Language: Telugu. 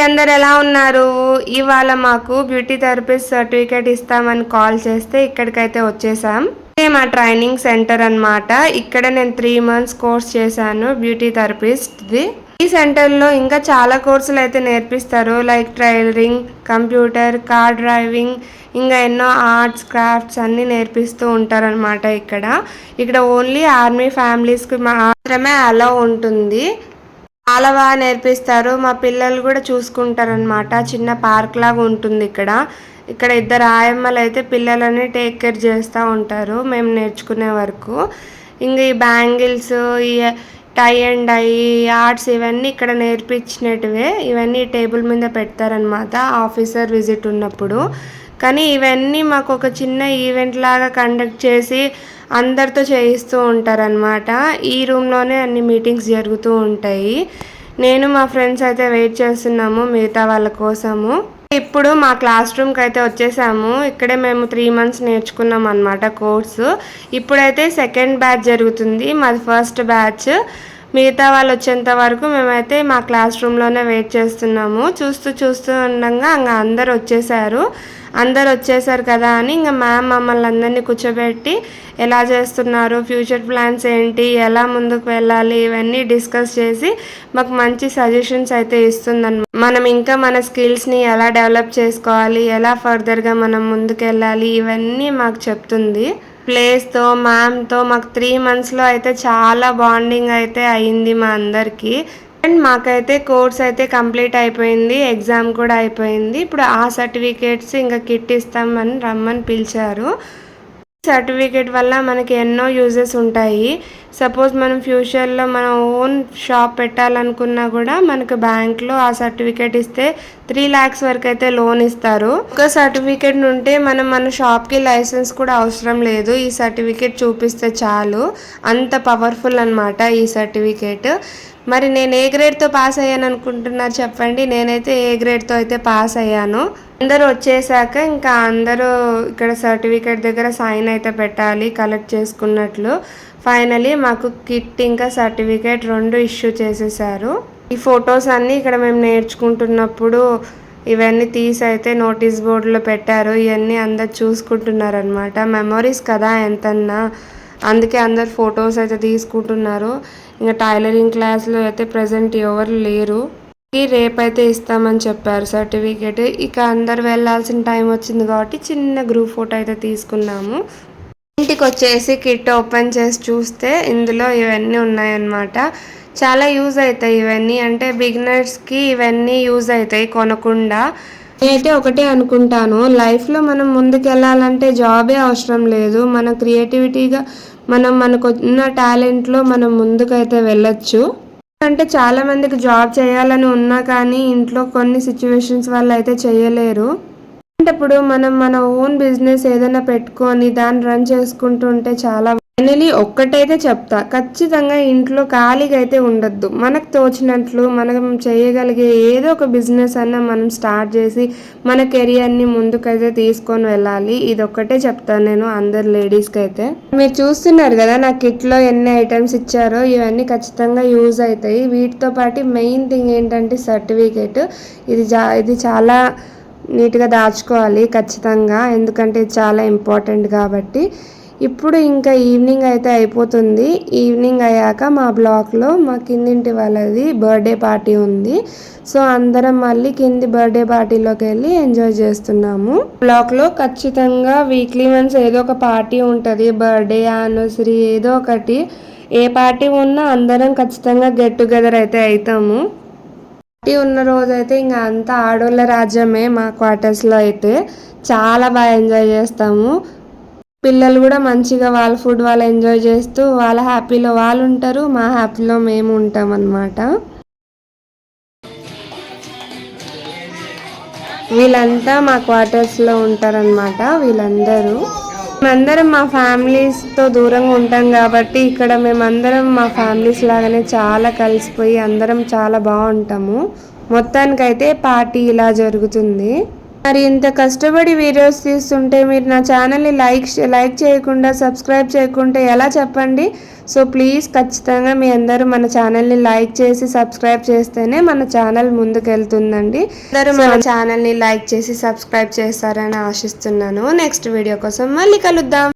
అందరు ఎలా ఉన్నారు? ఇవాళ మాకు బ్యూటీ థెరపిస్ట్ సర్టిఫికేట్ ఇస్తామని కాల్ చేస్తే ఇక్కడికైతే వచ్చేసాం. ఇదే మా ట్రైనింగ్ సెంటర్ అన్నమాట. ఇక్కడ నేను 3 months కోర్స్ చేశాను బ్యూటీ థెరపిస్ట్ది. ఈ సెంటర్లో ఇంకా చాలా కోర్సులు అయితే నేర్పిస్తారు. Like tailoring, computer, car driving, ఇంకా ఎన్నో ఆర్ట్స్ క్రాఫ్ట్స్ అన్నీ నేర్పిస్తూ ఉంటారనమాట. ఇక్కడ ఓన్లీ ఆర్మీ ఫ్యామిలీస్కి మాత్రమే అలో ఉంటుంది. చాలా బాగా నేర్పిస్తారు. మా పిల్లలు కూడా చూసుకుంటారనమాట. చిన్న పార్క్ లాగా ఉంటుంది ఇక్కడ 2 ఆయమ్మలు అయితే పిల్లలని టేక్ కేర్ చేస్తూ ఉంటారు మేము నేర్చుకునే వరకు. ఇంకా ఈ బ్యాంగిల్స్, ఈ టై అండ్ డై ఆర్ట్స్ ఇవన్నీ ఇక్కడ నేర్పించినట్టువే. ఇవన్నీ టేబుల్ మీద పెడతారనమాట ఆఫీసర్ విజిట్ ఉన్నప్పుడు. కానీ ఇవన్నీ మాకు ఒక చిన్న ఈవెంట్ లాగా కండక్ట్ చేసి అందరితో చేయిస్తూ ఉంటారనమాట. ఈ రూమ్లోనే అన్ని మీటింగ్స్ జరుగుతూ ఉంటాయి. నేను మా ఫ్రెండ్స్ అయితే వెయిట్ చేస్తున్నాము మిగతా వాళ్ళ కోసము. ఇప్పుడు మా క్లాస్ రూమ్కి అయితే వచ్చేసాము. ఇక్కడే మేము 3 months నేర్చుకున్నాం అనమాట కోర్సు. ఇప్పుడైతే సెకండ్ బ్యాచ్ జరుగుతుంది, మాది ఫస్ట్ బ్యాచ్. మిగతా వాళ్ళు వచ్చేంత వరకు మేమైతే మా క్లాస్ రూమ్లోనే వెయిట్ చేస్తున్నాము. చూస్తూ ఉండగా ఇంకా అందరు వచ్చేసారు కదా అని ఇంకా మ్యామ్ మమ్మల్ని అందరినీ కూర్చోబెట్టి ఎలా చేస్తున్నారు, ఫ్యూచర్ ప్లాన్స్ ఏంటి, ఎలా ముందుకు వెళ్ళాలి, ఇవన్నీ డిస్కస్ చేసి మాకు మంచి సజెషన్స్ అయితే ఇస్తుందన్నమాట. మనం ఇంకా మన స్కిల్స్ని ఎలా డెవలప్ చేసుకోవాలి, ఎలా ఫర్దర్గా మనం ముందుకు వెళ్ళాలి, ఇవన్నీ మాకు చెప్తుంది. ప్లేస్తో మ్యామ్తో మాకు 3 monthsలో అయితే చాలా బాండింగ్ అయితే అయింది మా అందరికీ. అండ్ మాకైతే కోర్స్ అయితే కంప్లీట్ అయిపోయింది, ఎగ్జామ్ కూడా అయిపోయింది. ఇప్పుడు ఆ సర్టిఫికేట్స్ ఇంకా కిట్ ఇస్తామని రమ్మని పిలిచారు. సర్టిఫికేట్ వల్ల మనకి ఎన్నో యూజెస్ ఉంటాయి. సపోజ్ మనం ఫ్యూచర్లో మన ఓన్ షాప్ పెట్టాలనుకున్నా కూడా మనకు బ్యాంక్లో ఆ సర్టిఫికేట్ ఇస్తే 3 lakhs వరకు అయితే లోన్ ఇస్తారు. ఒక సర్టిఫికేట్ ఉంటే మన షాప్కి లైసెన్స్ కూడా అవసరం లేదు. ఈ సర్టిఫికేట్ చూపిస్తే చాలు, అంత పవర్ఫుల్ అన్నమాట ఈ సర్టిఫికేట్. మరి నేను ఏ గ్రేడ్తో పాస్ అయ్యాను అనుకుంటున్నారు చెప్పండి? నేనైతే ఏ గ్రేడ్తో అయితే పాస్ అయ్యాను. అందరూ వచ్చేసాక ఇంకా అందరూ ఇక్కడ సర్టిఫికేట్ దగ్గర సైన్ అయితే పెట్టాలి కలెక్ట్ చేసుకున్నట్లు. ఫైనలీ మాకు కిట్ ఇంకా సర్టిఫికేట్ 2 ఇష్యూ చేసేసారు. ఈ ఫొటోస్ అన్నీ ఇక్కడ మేము నేర్చుకుంటున్నప్పుడు ఇవన్నీ తీసి అయితే నోటీస్ బోర్డులో పెట్టారు. ఇవన్నీ అందరు చూసుకుంటున్నారు అనమాట. మెమొరీస్ కదా ఎంతన్నా, అందుకే అందరు ఫొటోస్ అయితే తీసుకుంటున్నారు. ఇంకా టైలరింగ్ క్లాస్లో అయితే ప్రజెంట్ ఎవరు లేరు. రేపైతే ఇస్తామని చెప్పారు సర్టిఫికేట్. ఇక అందరు వెళ్ళాల్సిన టైం వచ్చింది కాబట్టి చిన్న గ్రూప్ ఫోటో అయితే తీసుకున్నాము. ఇంటికి వచ్చేసి కిట్ ఓపెన్ చేసి చూస్తే ఇందులో ఇవన్నీ ఉన్నాయన్నమాట. చాలా యూజ్ అవుతాయి ఇవన్నీ, అంటే బిగినర్స్కి ఇవన్నీ యూజ్ అవుతాయి కొనకుండా. నేనైతే ఒకటే అనుకుంటాను, లైఫ్లో మనం ముందుకు వెళ్ళాలంటే జాబే అవసరం లేదు. మన క్రియేటివిటీగా మనకు ఉన్న టాలెంట్లో మనం ముందుకైతే వెళ్ళొచ్చు. అంటే చాలా మందికి జాబ్ చేయాలని ఉన్నా కానీ ఇంట్లో కొన్ని సిచ్యువేషన్స్ వల్ల అయితే చేయలేరు. అంటే మన ఓన్ బిజినెస్ ఏదైనా పెట్టుకొని దాన్ని రన్ చేసుకుంటూ ఉంటే చాలా. ఫైనలీ ఒక్కటైతే చెప్తా, ఖచ్చితంగా ఇంట్లో ఖాళీగా అయితే ఉండొద్దు. మనకు తోచినట్లు మనం చేయగలిగే ఏదో ఒక బిజినెస్ అన్న మనం స్టార్ట్ చేసి మన కెరియర్ని ముందుకైతే తీసుకొని వెళ్ళాలి. ఇది ఒక్కటే చెప్తాను నేను అందరు లేడీస్కి అయితే. మీరు చూస్తున్నారు కదా నా కిట్లో ఎన్ని ఐటమ్స్ ఇచ్చారో, ఇవన్నీ ఖచ్చితంగా యూజ్ అవుతాయి. వీటితో పాటు మెయిన్ థింగ్ ఏంటంటే సర్టిఫికేట్. ఇది చాలా నీట్గా దాచుకోవాలి ఖచ్చితంగా, ఎందుకంటే ఇది చాలా ఇంపార్టెంట్ కాబట్టి. ఇప్పుడు ఇంకా ఈవినింగ్ అయితే అయిపోతుంది. ఈవినింగ్ అయ్యాక మా బ్లాక్లో మా కిందింటి వాళ్ళది బర్త్డే పార్టీ ఉంది. సో అందరం మళ్ళీ కింది బర్త్డే పార్టీలోకి వెళ్ళి ఎంజాయ్ చేస్తున్నాము. బ్లాక్లో ఖచ్చితంగా వీక్లీ వన్స్ ఏదో ఒక పార్టీ ఉంటుంది, బర్త్డే, యానివర్సరీ ఏదో ఒకటి. ఏ పార్టీ ఉన్నా అందరం ఖచ్చితంగా గెట్ టుగెదర్ అయితే అవుతాము. పార్టీ ఉన్న రోజైతే ఇంకా అంతా ఆడోళ్ళ రాజ్యమే. మా క్వార్టర్స్లో అయితే చాలా బాగా ఎంజాయ్ చేస్తాము. పిల్లలు కూడా మంచిగా వాళ్ళ ఫుడ్ వాళ్ళు ఎంజాయ్ చేస్తూ వాళ్ళ హ్యాపీలో వాళ్ళు ఉంటారు, మా హ్యాపీలో మేము ఉంటాం అన్నమాట. వీళ్ళంతా మా క్వార్టర్స్లో ఉంటారనమాట. మేమందరం మా ఫ్యామిలీస్తో దూరంగా ఉంటాం కాబట్టి ఇక్కడ మేమందరం మా ఫ్యామిలీస్ లాగానే చాలా కలిసిపోయి అందరం చాలా బాగుంటాము. మొత్తానికైతే పార్టీ ఇలా జరుగుతుంది. మరి ఇంత కష్టపడి వీడియోస్ తీస్తుంటే మీరు నా ఛానల్ని లైక్ చేయకుండా సబ్స్క్రైబ్ చేయకుంటే ఎలా చెప్పండి. సో ప్లీజ్ ఖచ్చితంగా మీ అందరూ మన ఛానల్ని లైక్ చేసి సబ్స్క్రైబ్ చేస్తేనే మన ఛానల్ ముందుకెళ్తుందండి. అందరూ మన ఛానల్ని లైక్ చేసి సబ్స్క్రైబ్ చేస్తారని ఆశిస్తున్నాను. నెక్స్ట్ వీడియో కోసం మళ్ళీ కలుద్దాం.